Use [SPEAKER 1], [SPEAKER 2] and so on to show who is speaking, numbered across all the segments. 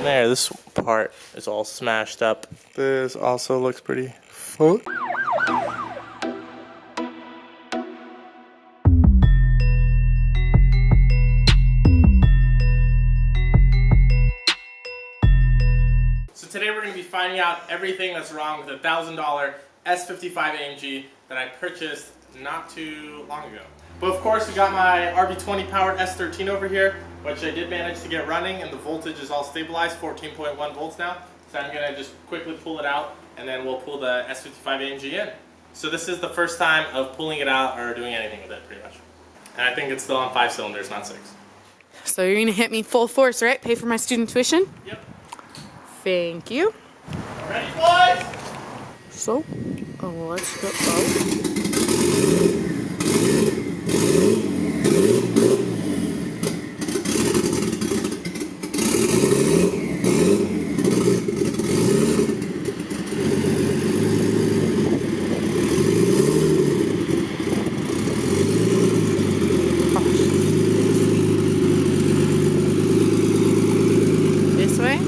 [SPEAKER 1] there. This part is all smashed up. This also looks pretty full. So today we're going to be finding out everything that's wrong with the $1,000 S55 AMG that I purchased not too long ago. But of course we got my RB20 powered S13 over here, which I did manage to get running, and the voltage is all stabilized, 14.1 volts now. So I'm going to just quickly pull it out, and then we'll pull the S55 AMG in. So this is the first time of pulling it out or doing anything with it, pretty much. And I think it's still on 5 cylinders, not 6.
[SPEAKER 2] So you're going to hit me full force, right? Pay for my student tuition?
[SPEAKER 1] Yep.
[SPEAKER 2] Thank you.
[SPEAKER 1] Ready, boys?
[SPEAKER 2] So, let's go. This way?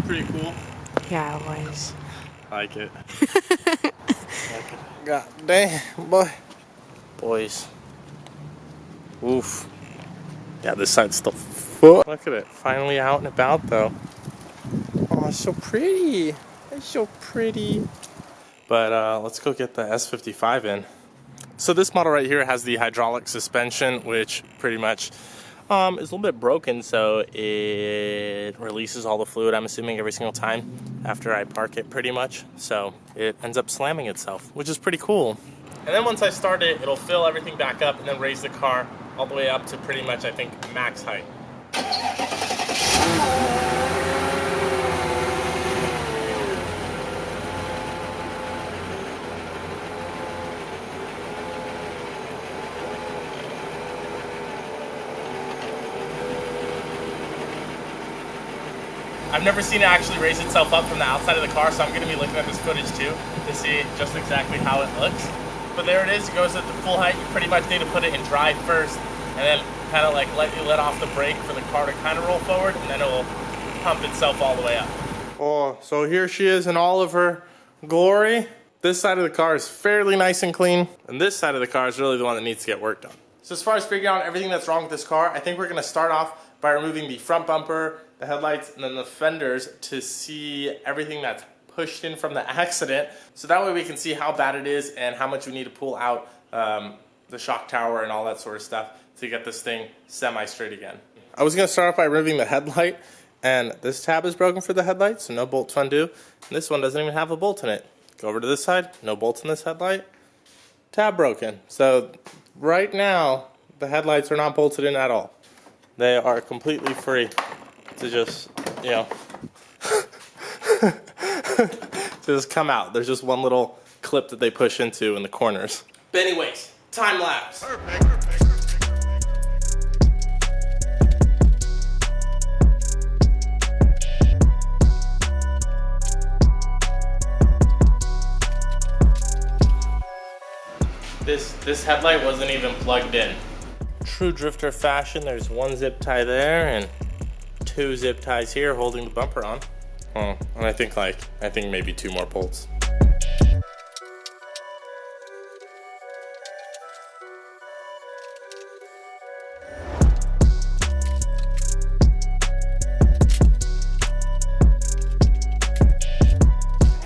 [SPEAKER 1] Pretty cool.
[SPEAKER 2] Yeah, it was.
[SPEAKER 1] I like it. God damn, boy. Boys. Oof. Yeah, this side's still full. Look at it. Finally out and about, though. Oh, it's so pretty. It's so pretty. But let's go get the S55 in. So this model right here has the hydraulic suspension, which pretty much is a little bit broken, so it releases all the fluid, I'm assuming, every single time after I park it, pretty much. So it ends up slamming itself, which is pretty cool. And then once I start it, it'll fill everything back up and then raise the car all the way up to pretty much, I think, max height. I've never seen it actually raise itself up from the outside of the car, so I'm going to be looking at this footage too to see just exactly how it looks. But there it is. It goes at the full height. You pretty much need to put it in drive first, and then kind of like let off the brake for the car to kind of roll forward, and then it will pump itself all the way up. Oh, so here she is in all of her glory. This side of the car is fairly nice and clean, and this side of the car is really the one that needs to get worked on. So as far as figuring out everything that's wrong with this car, I think we're going to start off by removing the front bumper, the headlights, and then the fenders to see everything that's pushed in from the accident. So that way we can see how bad it is and how much we need to pull out the shock tower and all that sort of stuff to get this thing semi-straight again. I was going to start off by removing the headlight, and this tab is broken for the headlight, so no bolts undo. And this one doesn't even have a bolt in it. Go over to this side, no bolts in this headlight, tab broken. So right now, the headlights are not bolted in at all. They are completely free to just, you know, to just come out. There's just one little clip that they push into in the corners. But anyways, time lapse. Perfect. This headlight wasn't even plugged in. True drifter fashion, there's one zip tie there and 2 zip ties here holding the bumper on. Oh, and I think maybe 2 more bolts.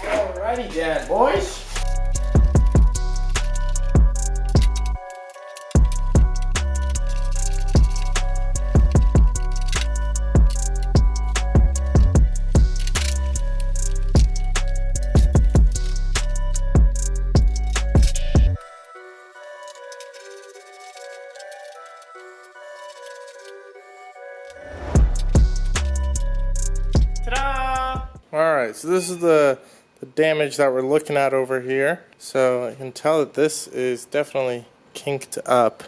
[SPEAKER 1] Alrighty then, boys. Ta-da! Alright, so this is the the damage that we're looking at over here. So I can tell that this is definitely kinked up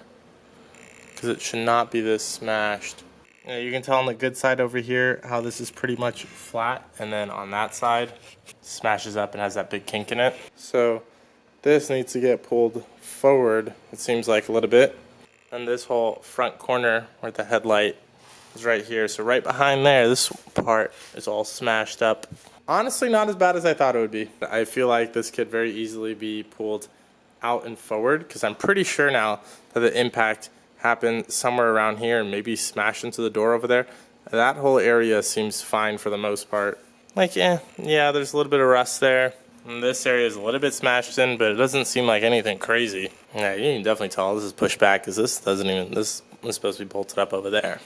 [SPEAKER 1] because it should not be this smashed. Yeah, you can tell on the good side over here how this is pretty much flat, and then on that side smashes up and has that big kink in it. So this needs to get pulled forward, it seems like, a little bit. And this whole front corner where the headlight is right here, so right behind there, this part is all smashed up. Honestly, not as bad as I thought it would be. I feel like this could very easily be pulled out and forward, because I'm pretty sure now that the impact happened somewhere around here and maybe smashed into the door over there. That whole area seems fine for the most part. Like, yeah, there's a little bit of rust there. And this area is a little bit smashed in, but it doesn't seem like anything crazy. Yeah, you can definitely tell this is pushed back, because this is supposed to be bolted up over there.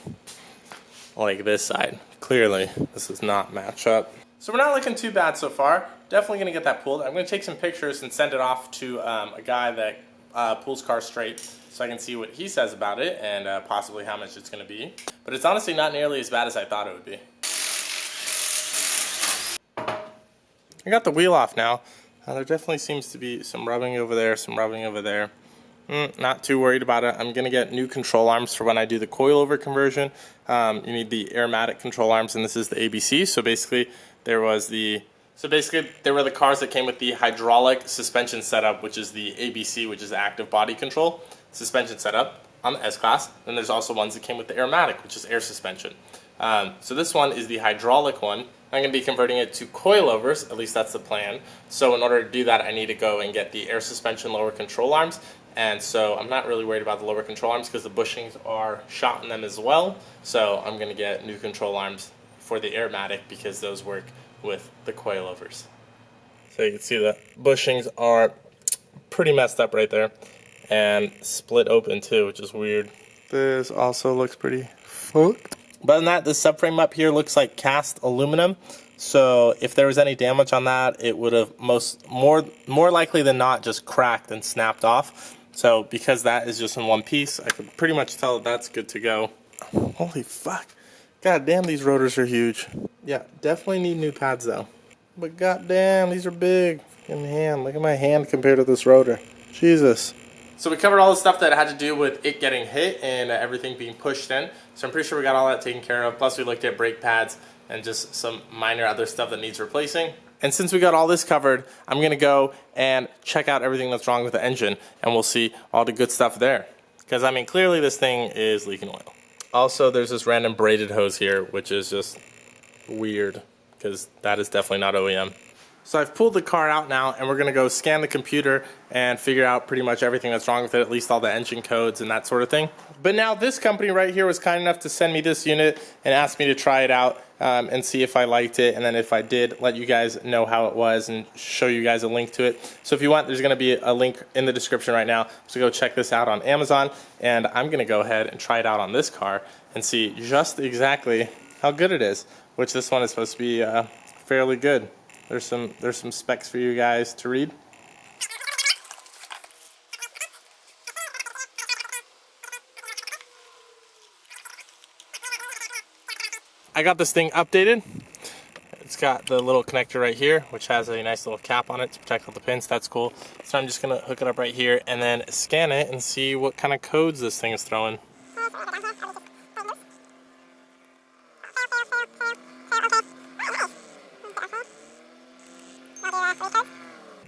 [SPEAKER 1] Like this side. Clearly, this does not match up. So we're not looking too bad so far. Definitely gonna get that pulled. I'm gonna take some pictures and send it off to a guy that pulls cars straight, so I can see what he says about it and possibly how much it's gonna be. But it's honestly not nearly as bad as I thought it would be. I got the wheel off now. There definitely seems to be some rubbing over there, some rubbing over there. Not too worried about it. I'm gonna get new control arms for when I do the coilover conversion. You need the aromatic control arms, and this is the ABC. So basically, there were the cars that came with the hydraulic suspension setup, which is the ABC, which is active body control suspension setup on the S-Class. Then there's also ones that came with the aromatic, which is air suspension. So this one is the hydraulic one. I'm going to be converting it to coilovers, at least that's the plan. So in order to do that, I need to go and get the air suspension lower control arms. And so I'm not really worried about the lower control arms because the bushings are shot in them as well. So I'm going to get new control arms for the aromatic because those work with the coilovers. So you can see the bushings are pretty messed up right there and split open too, which is weird. This also looks pretty fucked. But than that, the subframe up here looks like cast aluminum. So if there was any damage on that, it would have more likely than not just cracked and snapped off. So because that is just in one piece, I could pretty much tell that that's good to go. Holy fuck. God damn, these rotors are huge. Yeah, definitely need new pads though. But god damn, these are big. In hand, look at my hand compared to this rotor. Jesus. So we covered all the stuff that had to do with it getting hit and everything being pushed in. So I'm pretty sure we got all that taken care of. Plus we looked at brake pads and just some minor other stuff that needs replacing. And since we got all this covered, I'm gonna go and check out everything that's wrong with the engine, and we'll see all the good stuff there. Because I mean, clearly this thing is leaking oil. Also, there's this random braided hose here, which is just weird, because that is definitely not OEM. So I've pulled the car out now, and we're gonna go scan the computer and figure out pretty much everything that's wrong with it, at least all the engine codes and that sort of thing. But now this company right here was kind enough to send me this unit and ask me to try it out and see if I liked it, and then if I did, let you guys know how it was and show you guys a link to it. So if you want, there's gonna be a link in the description right now, so go check this out on Amazon, and I'm gonna go ahead and try it out on this car and see just exactly how good it is, which this one is supposed to be fairly good. There's some specs for you guys to read. I got this thing updated. It's got the little connector right here, which has a nice little cap on it to protect all the pins. That's cool. So I'm just gonna hook it up right here and then scan it and see what kind of codes this thing is throwing.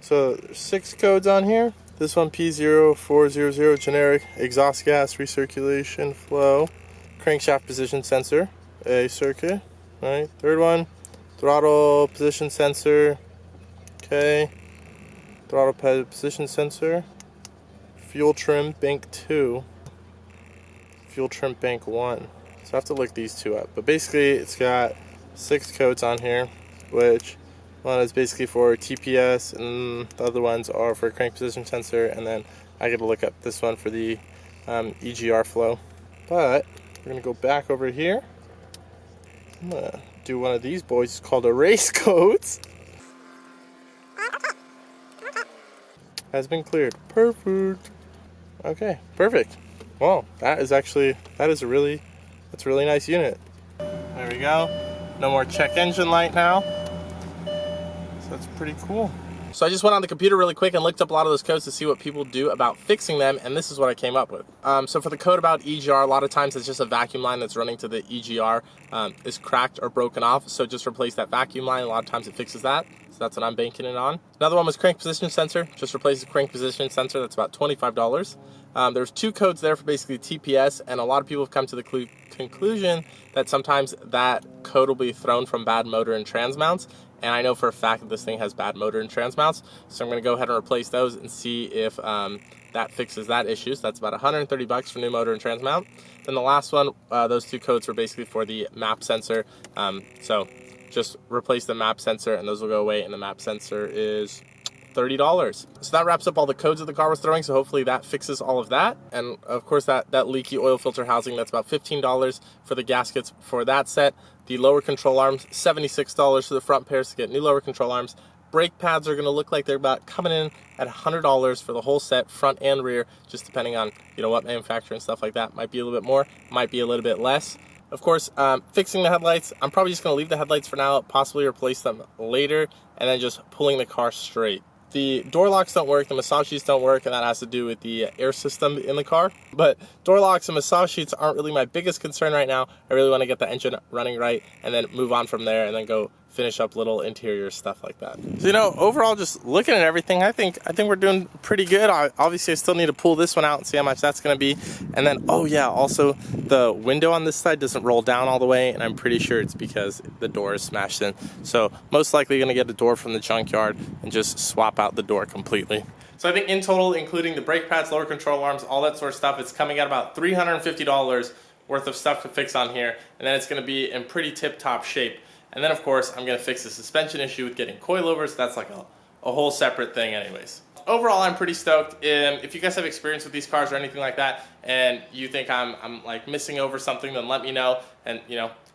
[SPEAKER 1] So there's 6 codes on here. This one P0400, generic exhaust gas recirculation flow, crankshaft position sensor, A circuit. All right, third one, throttle position sensor. Okay, throttle position sensor. Fuel trim bank 2. Fuel trim bank 1. So I have to look these two up. But basically, it's got 6 codes on here, which one is basically for TPS, and the other ones are for crank position sensor, and then I got to look up this one for the EGR flow. But we're going to go back over here. I'm going to do one of these boys. It's called a race codes. Has been cleared. Perfect. Okay, perfect. Well, that's a really nice unit. There we go. No more check engine light now. So that's pretty cool. So I just went on the computer really quick and looked up a lot of those codes to see what people do about fixing them, and this is what I came up with. So for the code about EGR, a lot of times it's just a vacuum line that's running to the EGR is cracked or broken off, so just replace that vacuum line. A lot of times it fixes that, so that's what I'm banking it on. Another one was crank position sensor. Just replace the crank position sensor. That's about $25. There's 2 codes there for basically TPS, and a lot of people have come to the conclusion that sometimes that code will be thrown from bad motor and trans mounts. And I know for a fact that this thing has bad motor and trans mounts, so I'm going to go ahead and replace those and see if that fixes that issue. So that's about $130 for new motor and trans mount. Then the last one, those 2 codes were basically for the map sensor. So just replace the map sensor and those will go away, and the map sensor is $30. So that wraps up all the codes that the car was throwing, so hopefully that fixes all of that. And of course that leaky oil filter housing, that's about $15 for the gaskets for that set. The lower control arms, $76 for the front pairs to get new lower control arms. Brake pads are going to look like they're about coming in at $100 for the whole set, front and rear, just depending on what manufacturer and stuff like that. Might be a little bit more, might be a little bit less. Of course, fixing the headlights, I'm probably just going to leave the headlights for now, possibly replace them later, and then just pulling the car straight. The door locks don't work, the massage sheets don't work, and that has to do with the air system in the car. But door locks and massage sheets aren't really my biggest concern right now. I really want to get the engine running right and then move on from there and then go finish up little interior stuff like that. So, overall, just looking at everything, I think we're doing pretty good. Obviously, I still need to pull this one out and see how much that's going to be. And then, oh yeah, also the window on this side doesn't roll down all the way, and I'm pretty sure it's because the door is smashed in. So most likely going to get a door from the junkyard and just swap out the door completely. So I think in total, including the brake pads, lower control arms, all that sort of stuff, it's coming at about $350 worth of stuff to fix on here, and then it's going to be in pretty tip-top shape. And then, of course, I'm going to fix the suspension issue with getting coilovers. That's like a whole separate thing anyways. Overall, I'm pretty stoked. If you guys have experience with these cars or anything like that, and you think I'm like missing over something, then let me know. And,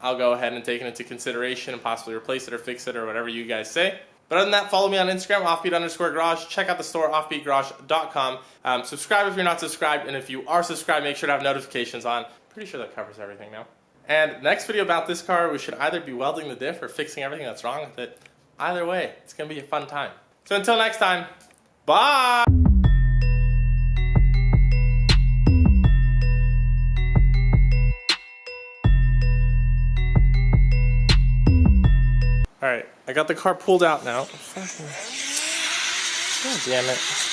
[SPEAKER 1] I'll go ahead and take it into consideration and possibly replace it or fix it or whatever you guys say. But other than that, follow me on Instagram, offbeat_garage. Check out the store, offbeatgarage.com. Subscribe if you're not subscribed. And if you are subscribed, make sure to have notifications on. Pretty sure that covers everything now. And next video about this car, we should either be welding the diff or fixing everything that's wrong with it. Either way, it's going to be a fun time. So until next time, bye! Alright, I got the car pulled out now. God damn it.